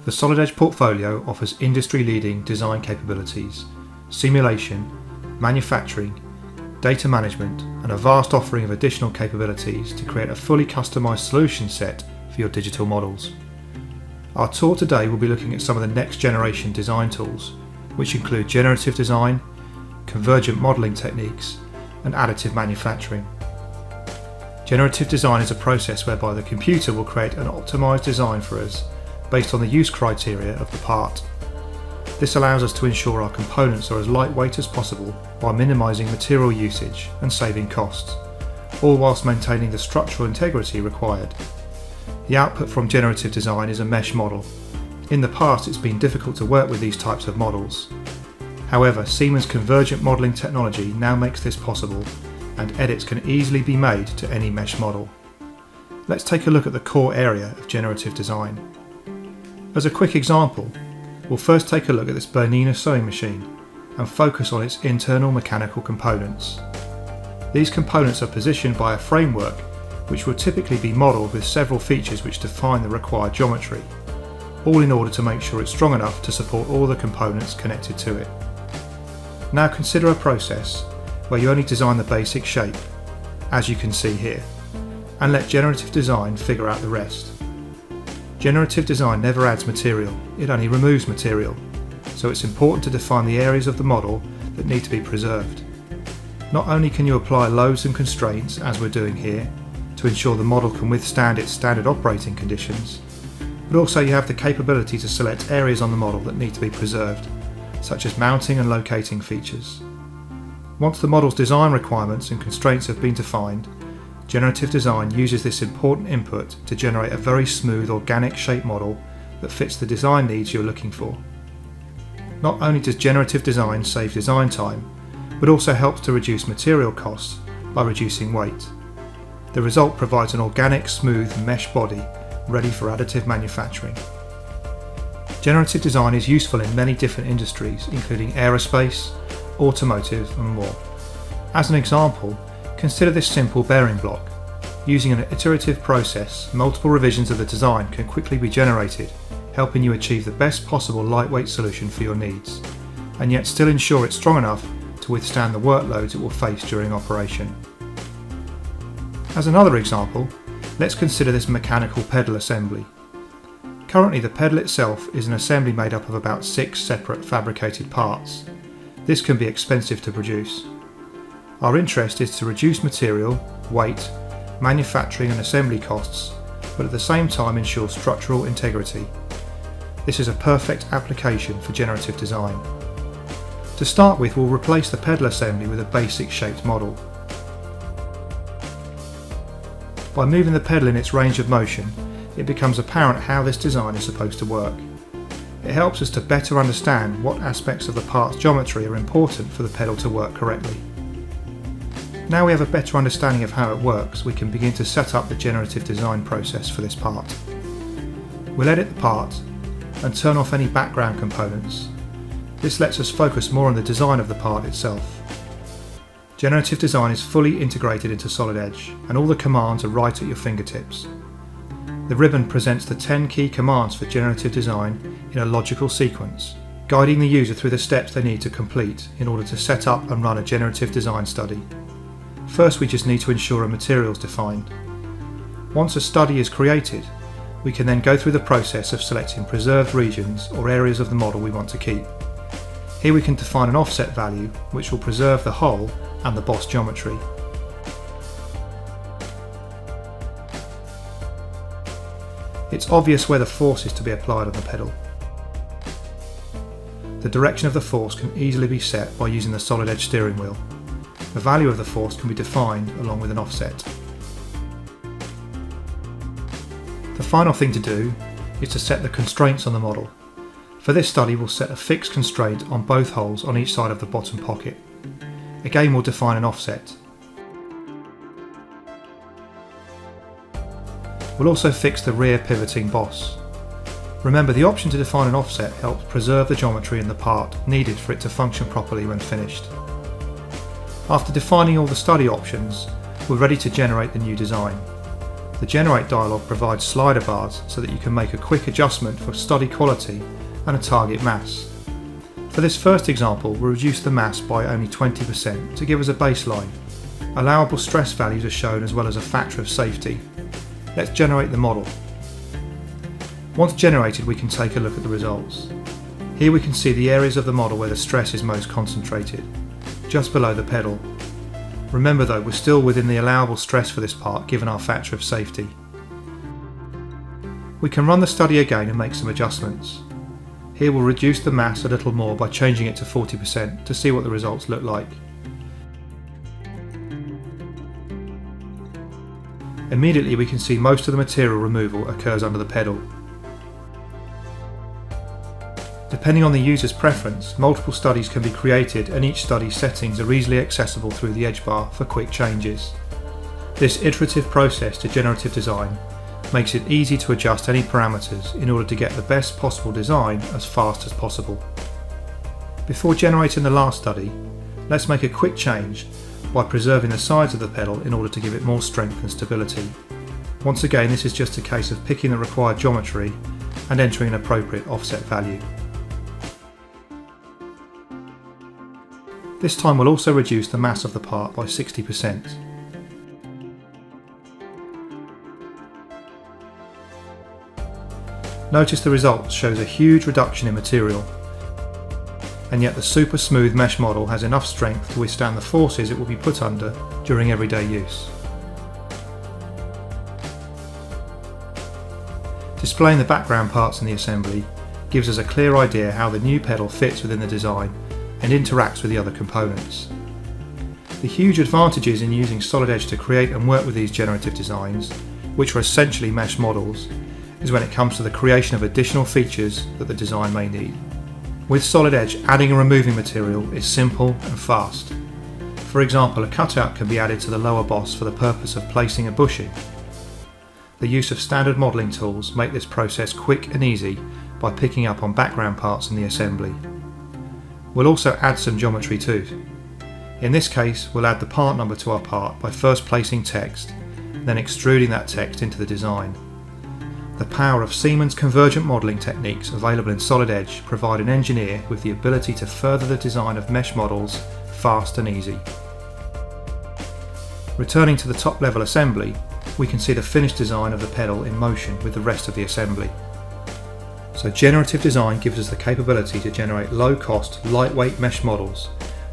The Solid Edge portfolio offers industry-leading design capabilities, simulation, manufacturing, data management, and a vast offering of additional capabilities to create a fully customized solution set for your digital models. Our tour today will be looking at some of the next generation design tools, which include generative design, convergent modeling techniques, and additive manufacturing. Generative design is a process whereby the computer will create an optimized design for us based on the use criteria of the part. This allows us to ensure our components are as lightweight as possible while minimizing material usage and saving costs, all whilst maintaining the structural integrity required. The output from generative design is a mesh model. In the past, it's been difficult to work with these types of models. However, Siemens' convergent modeling technology now makes this possible, and edits can easily be made to any mesh model. Let's take a look at the core area of generative design. As a quick example, we'll first take a look at this Bernina sewing machine and focus on its internal mechanical components. These components are positioned by a framework which will typically be modelled with several features which define the required geometry, all in order to make sure it's strong enough to support all the components connected to it. Now consider a process where you only design the basic shape, as you can see here, and let generative design figure out the rest. Generative design never adds material, it only removes material, so it's important to define the areas of the model that need to be preserved. Not only can you apply loads and constraints, as we're doing here, to ensure the model can withstand its standard operating conditions, but also you have the capability to select areas on the model that need to be preserved, such as mounting and locating features. Once the model's design requirements and constraints have been defined, generative design uses this important input to generate a very smooth organic shape model that fits the design needs you're looking for. Not only does generative design save design time, but also helps to reduce material costs by reducing weight. The result provides an organic, smooth mesh body ready for additive manufacturing. Generative design is useful in many different industries, including aerospace, automotive, and more. As an example, consider this simple bearing block. Using an iterative process, multiple revisions of the design can quickly be generated, helping you achieve the best possible lightweight solution for your needs, and yet still ensure it's strong enough to withstand the workloads it will face during operation. As another example, let's consider this mechanical pedal assembly. Currently, the pedal itself is an assembly made up of about 6 separate fabricated parts. This can be expensive to produce. Our interest is to reduce material, weight, manufacturing and assembly costs, but at the same time ensure structural integrity. This is a perfect application for generative design. To start with, we'll replace the pedal assembly with a basic shaped model. By moving the pedal in its range of motion, it becomes apparent how this design is supposed to work. It helps us to better understand what aspects of the part's geometry are important for the pedal to work correctly. Now we have a better understanding of how it works, we can begin to set up the generative design process for this part. We'll edit the part and turn off any background components. This lets us focus more on the design of the part itself. Generative design is fully integrated into Solid Edge, and all the commands are right at your fingertips. The ribbon presents the 10 key commands for generative design in a logical sequence, guiding the user through the steps they need to complete in order to set up and run a generative design study. First, we just need to ensure a material is defined. Once a study is created, we can then go through the process of selecting preserved regions or areas of the model we want to keep. Here we can define an offset value which will preserve the whole and the boss geometry. It's obvious where the force is to be applied on the pedal. The direction of the force can easily be set by using the Solid Edge steering wheel. The value of the force can be defined along with an offset. The final thing to do is to set the constraints on the model. For this study, we'll set a fixed constraint on both holes on each side of the bottom pocket. Again, we'll define an offset. We'll also fix the rear pivoting boss. Remember, the option to define an offset helps preserve the geometry in the part needed for it to function properly when finished. After defining all the study options, we're ready to generate the new design. The Generate dialog provides slider bars so that you can make a quick adjustment for study quality and a target mass. For this first example, we'll reduce the mass by only 20% to give us a baseline. Allowable stress values are shown as well as a factor of safety. Let's generate the model. Once generated, we can take a look at the results. Here we can see the areas of the model where the stress is most concentrated, just below the pedal. Remember though, we're still within the allowable stress for this part given our factor of safety. We can run the study again and make some adjustments. Here we'll reduce the mass a little more by changing it to 40% to see what the results look like. Immediately we can see most of the material removal occurs under the pedal. Depending on the user's preference, multiple studies can be created and each study's settings are easily accessible through the edge bar for quick changes. This iterative process to generative design makes it easy to adjust any parameters in order to get the best possible design as fast as possible. Before generating the last study, let's make a quick change by preserving the sides of the pedal in order to give it more strength and stability. Once again, this is just a case of picking the required geometry and entering an appropriate offset value. This time we'll also reduce the mass of the part by 60%. Notice the result shows a huge reduction in material, and yet the super smooth mesh model has enough strength to withstand the forces it will be put under during everyday use. Displaying the background parts in the assembly gives us a clear idea how the new pedal fits within the design and interacts with the other components. The huge advantages in using Solid Edge to create and work with these generative designs, which are essentially mesh models, is when it comes to the creation of additional features that the design may need. With Solid Edge, adding and removing material is simple and fast. For example, a cutout can be added to the lower boss for the purpose of placing a bushing. The use of standard modelling tools make this process quick and easy by picking up on background parts in the assembly. We'll also add some geometry too. In this case, we'll add the part number to our part by first placing text, then extruding that text into the design. The power of Siemens convergent modelling techniques available in Solid Edge provide an engineer with the ability to further the design of mesh models fast and easy. Returning to the top level assembly, we can see the finished design of the pedal in motion with the rest of the assembly. So generative design gives us the capability to generate low-cost, lightweight mesh models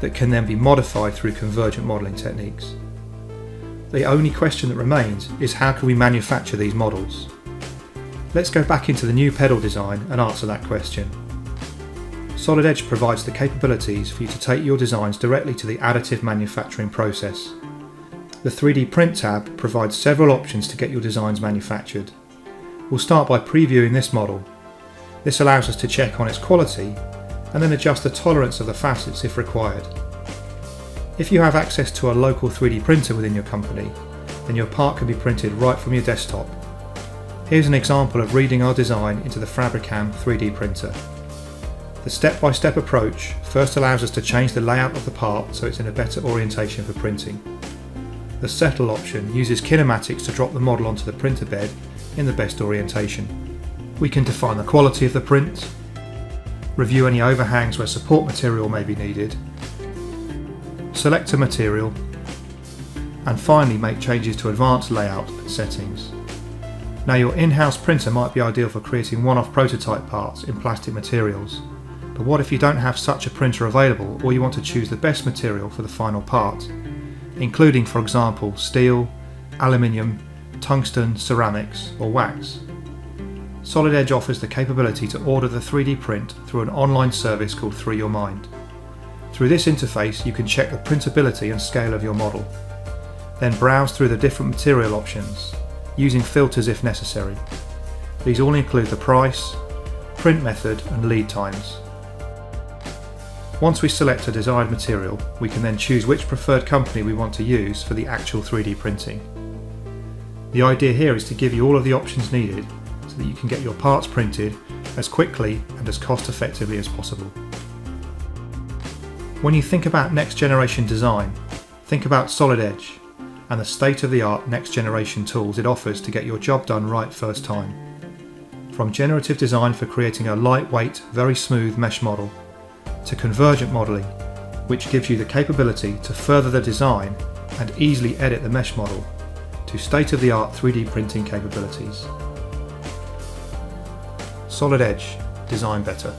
that can then be modified through convergent modelling techniques. The only question that remains is how can we manufacture these models? Let's go back into the new pedal design and answer that question. Solid Edge provides the capabilities for you to take your designs directly to the additive manufacturing process. The 3D Print tab provides several options to get your designs manufactured. We'll start by previewing this model. This allows us to check on its quality and then adjust the tolerance of the facets if required. If you have access to a local 3D printer within your company, then your part can be printed right from your desktop. Here's an example of reading our design into the Fabricam 3D printer. The step-by-step approach first allows us to change the layout of the part so it's in a better orientation for printing. The Settle option uses kinematics to drop the model onto the printer bed in the best orientation. We can define the quality of the print, review any overhangs where support material may be needed, select a material, and finally make changes to advanced layout and settings. Now your in-house printer might be ideal for creating one-off prototype parts in plastic materials, but what if you don't have such a printer available or you want to choose the best material for the final part, including for example steel, aluminium, tungsten, ceramics or wax? Solid Edge offers the capability to order the 3D print through an online service called Through Your Mind. Through this interface you can check the printability and scale of your model, then browse through the different material options, using filters if necessary. These all include the price, print method and lead times. Once we select a desired material, we can then choose which preferred company we want to use for the actual 3D printing. The idea here is to give you all of the options needed so that you can get your parts printed as quickly and as cost effectively as possible. When you think about next generation design, Think about Solid Edge and the state-of-the-art next-generation tools it offers to get your job done right first time. From generative design for creating a lightweight, very smooth mesh model, to convergent modelling, which gives you the capability to further the design and easily edit the mesh model, to state-of-the-art 3D printing capabilities. Solid Edge, design better.